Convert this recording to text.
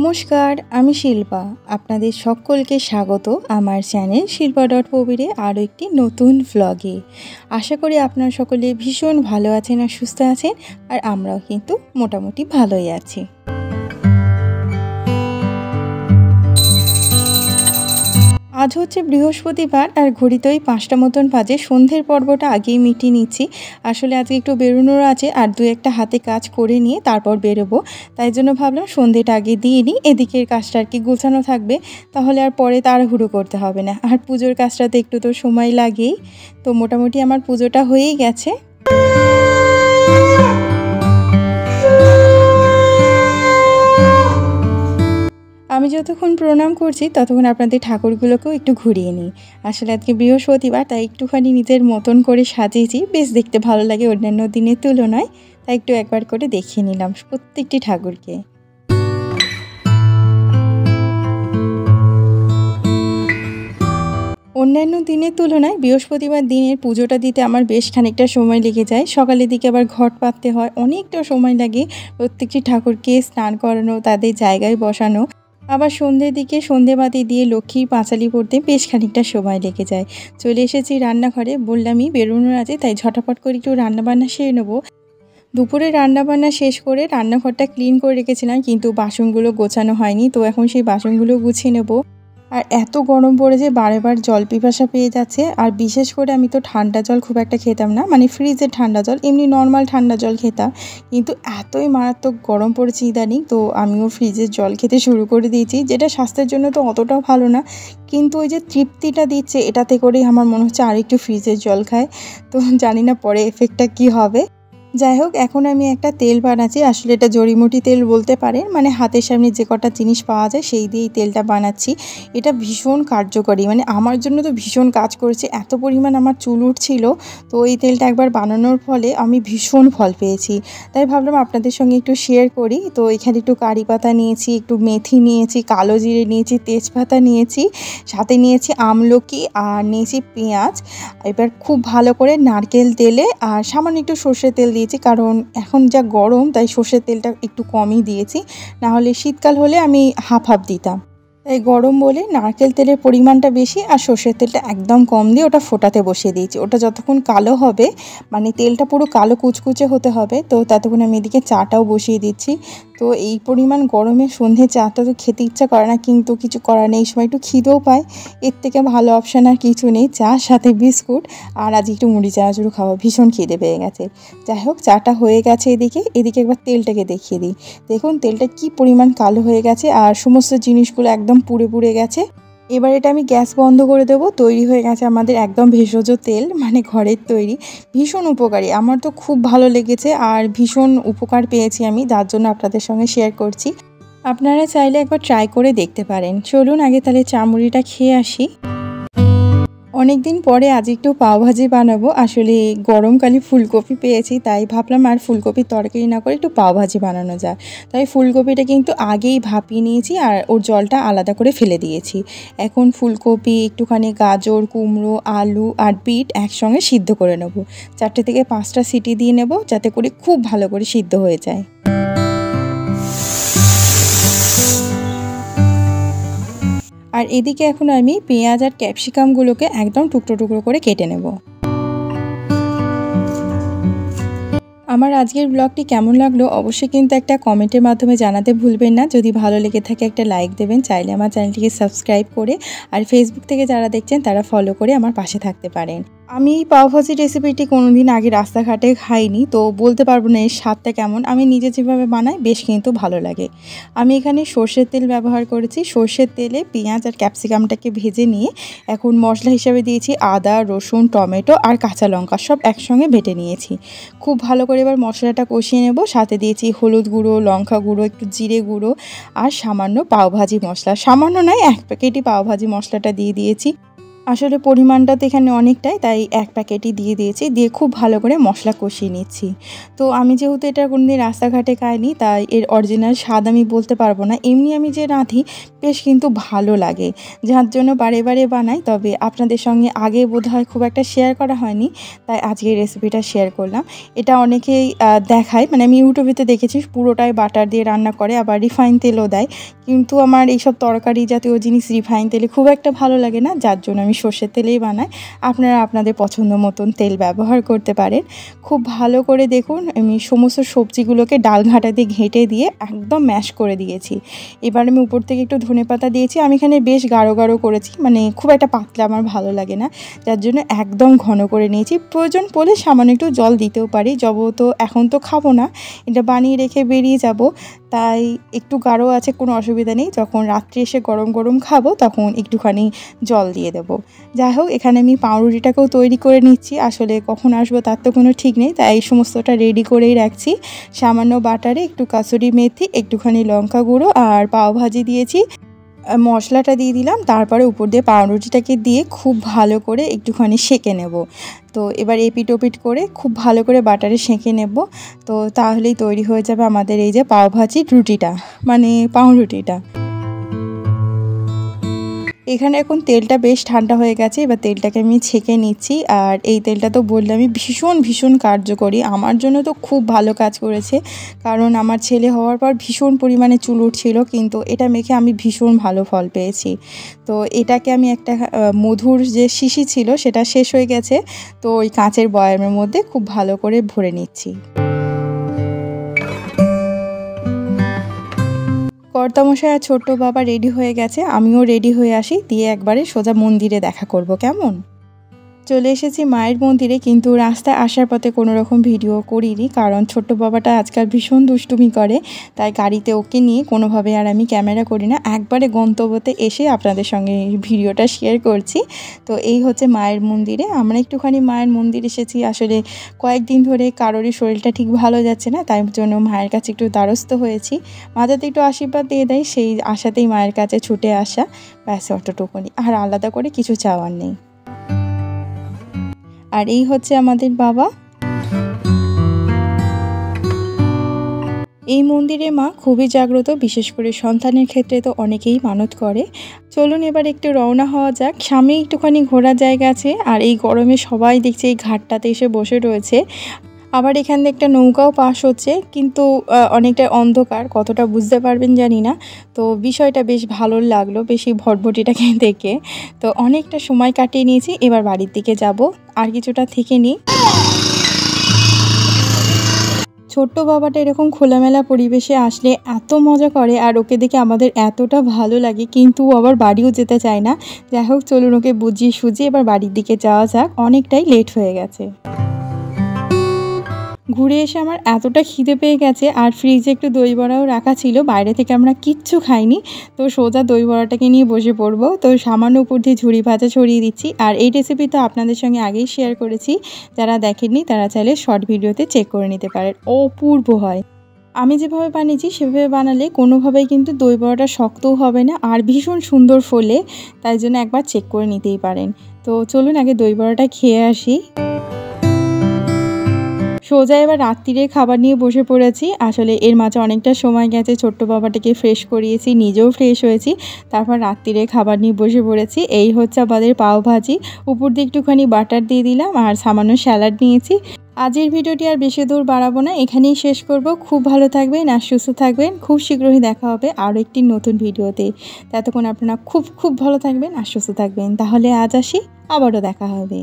নমস্কার, আমি শিল্পা। আপনাদের সকলকে স্বাগত আমার চ্যানেল শিল্পা.প্রবীরে আরও একটি নতুন ভ্লগে। আশা করি আপনারা সকলে ভীষণ ভালো আছেন আর সুস্থ আছেন, আর আমরাও কিন্তু মোটামুটি ভালোই আছি। আজ হচ্ছে বৃহস্পতিবার আর ঘড়িতে ওই 5টা মতন বাজে। সন্ধ্যের পর্বটা আগেই মিটিয়ে নিচ্ছি। আসলে আজকে একটু বেরোনোর আছে, আর দু একটা হাতে কাজ করে নিয়ে তারপর বেরোবো। তাই জন্য ভাবলাম সন্ধ্যেটা আগে দিয়ে নিই, এদিকের কাজটা আর কি গোছানো থাকবে, তাহলে আর পরে তাড়াহুড়ো করতে হবে না। আর পুজোর কাজটাতে একটু তো সময় লাগেই। তো মোটামুটি আমার পুজোটা হয়েই গেছে। আমি যতক্ষণ প্রণাম করছি ততক্ষণ আপনাদের ঠাকুরগুলোকেও একটু ঘুরিয়ে নিই। আসলে আজকে বৃহস্পতিবার, তাই একটুখানি নিজের মতন করে সাজিয়েছি, বেশ দেখতে ভালো লাগে অন্যান্য দিনের তুলনায়। তাই একটু একবার করে দেখিয়ে নিলাম প্রত্যেকটি ঠাকুরকে। অন্যান্য দিনের তুলনায় বৃহস্পতিবার দিনের পুজোটা দিতে আমার বেশ খানিকটা সময় লেগে যায়। সকালের দিকে আবার ঘট পাততে হয়, অনেকটা সময় লাগে প্রত্যেকটি ঠাকুরকে স্নান করানো, তাদের জায়গায় বসানো। আবার সন্ধ্যের দিকে সন্ধেবাতি দিয়ে লক্ষ্মীর পাঁচালি পড়তে বেশ খানিকটা সময় লেগে যায়। চলে এসেছি রান্নাঘরে, বললামই বেরোনোর আছে, তাই ঝটাপট করে একটু রান্নাবান্না সেরে নেবো। দুপুরে রান্নাবান্না শেষ করে রান্নাঘরটা ক্লিন করে রেখেছিলাম, কিন্তু বাসনগুলো গোছানো হয়নি, তো এখন সেই বাসনগুলো গুছিয়ে নেব। আর এত গরম পড়েছে, বারবার জল পিপাসা পেয়ে যাচ্ছে। আর বিশেষ করে আমি তো ঠান্ডা জল খুব একটা খেতাম না, মানে ফ্রিজের ঠান্ডা জল, এমনি নর্মাল ঠান্ডা জল খেতাম। কিন্তু এতই মারাত্মক গরম পড়েছে ইদানিং, তো আমিও ফ্রিজের জল খেতে শুরু করে দিয়েছি, যেটা স্বাস্থ্যের জন্য তো অতটাও ভালো না, কিন্তু ওই যে তৃপ্তিটা দিচ্ছে এটাতে করেই আমার মনে হচ্ছে আর একটু ফ্রিজের জল খায়। তো জানি না পরে এফেক্টটা কী হবে। যাই হোক, এখন আমি একটা তেল বানাচ্ছি। আসলে এটা জড়িমুটি তেল বলতে পারেন, মানে হাতের সামনে যে কটা জিনিস পাওয়া যায় সেই দিয়েই তেলটা বানাচ্ছি। এটা ভীষণ কার্যকরী, মানে আমার জন্য তো ভীষণ কাজ করেছে। এত পরিমাণ আমার চুল উঠছিল, তো এই তেলটা একবার বানানোর ফলে আমি ভীষণ ফল পেয়েছি। তাই ভাবলাম আপনাদের সঙ্গে একটু শেয়ার করি। তো এখানে একটু কারি পাতা নিয়েছি, একটু মেথি নিয়েছি, কালো জিরে নিয়েছি, তেজপাতা নিয়েছি, সাথে নিয়েছি আমলকি, আর নিয়েছি পেঁয়াজ। এবার খুব ভালো করে নারকেল তেলে আর সামান্য একটু সর্ষের তেল দিয়েছি, কারণ এখন যা গরম তাই সর্ষের তেলটা একটু কমই দিয়েছি, নাহলে শীতকাল হলে আমি হাফ হাফ দিতাম। তাই গরম বলে নারকেল তেলের পরিমাণটা বেশি আর সর্ষের তেলটা একদম কম দিয়ে ওটা ফোটাতে বসিয়ে দিয়েছি। ওটা যতক্ষণ কালো হবে, মানে তেলটা পুরো কালো কুচকুচে হতে হবে, তো ততক্ষণ আমি এদিকে চাটাও বসিয়ে দিচ্ছি। তো এই পরিমাণ গরমে সন্ধ্যে চাটা তো খেতে ইচ্ছা করে না, কিন্তু কিছু করার নেই, এই সময় একটু খিদেও পায়। এর থেকে ভালো অপশান আর কিছু নেই। চার সাথে বিস্কুট আর আজ একটু মুড়ি চানাচুর খাওয়া, ভীষণ খিদে পেয়ে গেছে। যাই হোক, চাটা হয়ে গেছে। এদিকে একবার তেলটাকে দেখিয়ে দিই। দেখুন তেলটা কি পরিমাণ কালো হয়ে গেছে, আর সমস্ত জিনিসগুলো একদম পুড়ে পুড়ে গেছে। এবার এটা আমি গ্যাস বন্ধ করে দেবো। তৈরি হয়ে গেছে আমাদের একদম ভেষজ তেল, মানে ঘরের তৈরি, ভীষণ উপকারী। আমার তো খুব ভালো লেগেছে আর ভীষণ উপকার পেয়েছি আমি, যার জন্য আপনাদের সঙ্গে শেয়ার করছি। আপনারা চাইলে একবার ট্রাই করে দেখতে পারেন। চলুন আগে তাহলে চামড়িটা খেয়ে আসি। অনেক দিন পরে আজ একটু পাওভাজি বানাবো। আসলে গরমকালে ফুলকপি পেয়েছি, তাই ভাবলাম আর ফুলকপির তরকারি না করে একটু পাওভাজি বানানো যায়। তাই ফুলকপিটা কিন্তু আগেই ভাপিয়ে নিয়েছি আর ওর জলটা আলাদা করে ফেলে দিয়েছি। এখন ফুলকপি, একটুখানি গাজর, কুমড়ো, আলু আর বিট একসঙ্গে সিদ্ধ করে নেব। 4 থেকে 5টা সিটি দিয়ে নেব, যাতে করে খুব ভালো করে সিদ্ধ হয়ে যায়। আর এদিকে এখন আমি পেঁয়াজ আর ক্যাপসিকামগুলোকে একদম টুকরো টুকরো করে কেটে নেব। আমার আজকের ব্লগটি কেমন লাগলো অবশ্যই কিন্তু একটা কমেন্টের মাধ্যমে জানাতে ভুলবেন না। যদি ভালো লেগে থাকে একটা লাইক দেবেন, চাইলে আমার চ্যানেলটিকে সাবস্ক্রাইব করে, আর ফেসবুক থেকে যারা দেখছেন তারা ফলো করে আমার পাশে থাকতে পারেন। আমি এই পাওভাজি রেসিপিটি কোনোদিন আগে রাস্তাঘাটে খাইনি, তো বলতে পারবো না এর স্বাদটা কেমন। আমি নিজে যেভাবে বানাই বেশ কিন্তু ভালো লাগে। আমি এখানে সর্ষের তেল ব্যবহার করেছি। সর্ষের তেলে পেঁয়াজ আর ক্যাপসিকামটাকে ভেজে নিয়ে এখন মশলা হিসাবে দিয়েছি আদা, রসুন, টমেটো আর কাঁচা লঙ্কা, সব একসঙ্গে বেটে নিয়েছি। খুব ভালো করে এবার মশলাটা কষিয়ে নেব। সাথে দিয়েছি হলুদ গুঁড়ো, লঙ্কা গুঁড়ো, একটু জিরে গুঁড়ো আর সামান্য পাওভাজি মশলা, সামান্য নয় 1 প্যাকেটই পাওভাজি মশলাটা দিয়ে দিয়েছি। আসলে পরিমাণটা তো এখানে অনেকটাই, তাই ১ প্যাকেটই দিয়ে দিয়েছি। দিয়ে খুব ভালো করে মশলা কষিয়ে নিচ্ছি। তো আমি যেহেতু এটা কোনোদিন রাস্তাঘাটে খাইনি, তাই এর অরিজিনাল স্বাদ আমি বলতে পারবো না। এমনি আমি যে রাঁধি বেশ কিন্তু ভালো লাগে, যার জন্য বারে, বারে বানাই। তবে আপনাদের সঙ্গে আগে বোধহয় খুব একটা শেয়ার করা হয়নি, তাই আজকে এই রেসিপিটা শেয়ার করলাম। এটা অনেকেই দেখায়, মানে আমি ইউটিউবেতে দেখেছি পুরোটাই বাটার দিয়ে রান্না করে, আবার রিফাইন তেলও দেয়। কিন্তু আমার এইসব তরকারি জাতীয় জিনিস রিফাইন তেলে খুব একটা ভালো লাগে না, যার জন্য আমি সর্ষের তেলেই বানাই। আপনারা আপনাদের পছন্দ মতন তেল ব্যবহার করতে পারেন। খুব ভালো করে দেখুন আমি সমস্ত সবজিগুলোকে ডাল ঘাঁটা দিয়ে ঘেঁটে দিয়ে একদম ম্যাশ করে দিয়েছি। এবার আমি উপর থেকে একটু ধনেপাতা দিয়েছি। আমি এখানে বেশ গাঢ় গাঢ় করেছি, মানে খুব একটা পাতলা আমার ভালো লাগে না, যার জন্য একদম ঘন করে নিয়েছি। প্রয়োজন পড়লে সামান্য একটু জল দিতেও পারি। তো এখন তো খাবো না, এটা বানিয়ে রেখে বেরিয়ে যাব, তাই একটু গাঢ় আছে, কোনো অসুবিধা নেই। যখন রাত্রে এসে গরম গরম খাবো তখন একটুখানি জল দিয়ে দেবো। যাই হোক, এখানে আমি পাউরুটিটাকেও তৈরি করে নিচ্ছি। আসলে কখন আসবো তার তো কোনো ঠিক নেই, তাই এই সমস্তটা রেডি করেই রাখছি। সামান্য বাটারে একটু কাসুরি মেথি, একটুখানি লঙ্কা গুঁড়ো আর পাওভাজি দিয়েছি। মশলাটা দিয়ে দিলাম, তারপরে উপর দিয়ে পাউরুটিটাকে দিয়ে খুব ভালো করে একটুখানি সেঁকে নেব। তো এবার এপিট ওপিট করে খুব ভালো করে বাটারে সেঁকে নেব। তো তাহলেই তৈরি হয়ে যাবে আমাদের এই যে পাওভাজির রুটিটা, মানে পাউরুটিটা। এখানে এখন তেলটা বেশ ঠান্ডা হয়ে গেছে, এবার তেলটাকে আমি ছেঁকে নিচ্ছি। আর এই তেলটা তো বললামই ভীষণ ভীষণ কার্যকরী, আমার জন্য তো খুব ভালো কাজ করেছে। কারণ আমার ছেলে হওয়ার পর ভীষণ পরিমাণে চুল উঠছিল, কিন্তু এটা মেখে আমি ভীষণ ভালো ফল পেয়েছি। তো এটাকে আমি একটা মধুর যে শিশি ছিল সেটা শেষ হয়ে গেছে, তো ওই কাঁচের বয়ামের মধ্যে খুব ভালো করে ভরে নিচ্ছি। কর্তামশাই আর ছোট্ট বাবা রেডি হয়ে গেছে, আমিও রেডি হয়ে আসি, দিয়ে একবারে সোজা মন্দিরে দেখা করব। কেমন? চলে এসেছি মায়ের মন্দিরে, কিন্তু রাস্তায় আসার পথে কোনো রকম ভিডিও করিনি, কারণ ছোট্ট বাবাটা আজকাল ভীষণ দুষ্টুমি করে, তাই গাড়িতে ওকে নিয়ে কোনোভাবে আর আমি ক্যামেরা করি না। একবারে গন্তব্যতে এসে আপনাদের সঙ্গে ভিডিওটা শেয়ার করছি। তো এই হচ্ছে মায়ের মন্দিরে। আমরা একটুখানি মায়ের মন্দির এসেছি। আসলে কয়েকদিন ধরে কারোরই শরীরটা ঠিক ভালো যাচ্ছে না, তাই জন্য মায়ের কাছে একটু দ্বারস্থ হয়েছি। মা যাতে একটু আশীর্বাদ দিয়ে দেয়, সেই আশাতেই মায়ের কাছে ছুটে আসা, ব্যাস অতটুকুনি, আর আলাদা করে কিছু চাওয়ার নেই। আর এই হচ্ছে আমাদের বাবা। এই মন্দিরে মা খুবই জাগ্রত, বিশেষ করে সন্তানের ক্ষেত্রে তো অনেকেই মানত করে। চলুন এবার একটু রওনা হওয়া যাক। সামনে একটুখানি ঘোরার জায়গা আছে, আর এই গরমে সবাই দেখছি এই ঘাটটাতে এসে বসে রয়েছে। আবার এখান দিয়ে একটা নৌকাও পাস হচ্ছে, কিন্তু অনেকটা অন্ধকার, কতটা বুঝতে পারবেন জানি না। তো বিষয়টা বেশ ভালো লাগলো, বেশি ভটভটিটাকে দেখে। তো অনেকটা সময় কাটিয়ে নিয়েছি, এবার বাড়ির দিকে যাব, আর কিছুটা থেকে নিই। ছোট্ট বাবাটা এরকম খোলামেলা পরিবেশে আসলে এত মজা করে, আর ওকে দেখে আমাদের এতটা ভালো লাগে, কিন্তু ও আবার বাড়িও যেতে চায় না। যাই হোক, চলুন ওকে বুঝিয়ে সুঝিয়ে এবার বাড়ির দিকে যাওয়া যাক, অনেকটাই লেট হয়ে গেছে। ঘুরে এসে আমার এতটা খিদে পেয়ে গেছে, আর ফ্রিজে একটু দই বড়াও রাখা ছিল, বাইরে থেকে আমরা কিচ্ছু খাইনি। তো সোজা দই বড়াটাকে নিয়ে বসে পড়বো। তো সামান্য উপর দিয়ে ঝুরি ভাজা ছড়িয়ে দিচ্ছি। আর এই রেসিপি তো আপনাদের সঙ্গে আগেই শেয়ার করেছি, যারা দেখেননি তারা চাইলে শর্ট ভিডিওতে চেক করে নিতে পারেন, অপূর্ব হয়। আমি যেভাবে বানিয়েছি সেভাবে বানালে কোনোভাবেই কিন্তু দই বড়াটা শক্তও হবে না, আর ভীষণ সুন্দর ফোলে, তাই জন্য একবার চেক করে নিতেই পারেন। তো চলুন আগে দই বড়াটা খেয়ে আসি। সোজা এবার রাত্রিরের খাবার নিয়ে বসে পড়েছি। আসলে এর মাঝে অনেকটা সময় গেছে, ছোট্ট বাবাটাকে ফ্রেশ করিয়েছি, নিজেও ফ্রেশ হয়েছি, তারপর রাত্রিরের খাবার নিয়ে বসে পড়েছি। এই হচ্ছে আমাদের পাওভাজি, উপর দিয়ে একটুখানি বাটার দিয়ে দিলাম, আর সামান্য স্যালাড নিয়েছি। আজকের ভিডিওটি আর বেশি দূর বাড়াবো না, এখানেই শেষ করব। খুব ভালো থাকবেন আর সুস্থ থাকবেন, খুব শীঘ্রই দেখা হবে আরও একটি নতুন ভিডিওতে। ততক্ষণ আপনারা খুব খুব ভালো থাকবেন আর সুস্থ থাকবেন। তাহলে আজ আসি, আবারও দেখা হবে।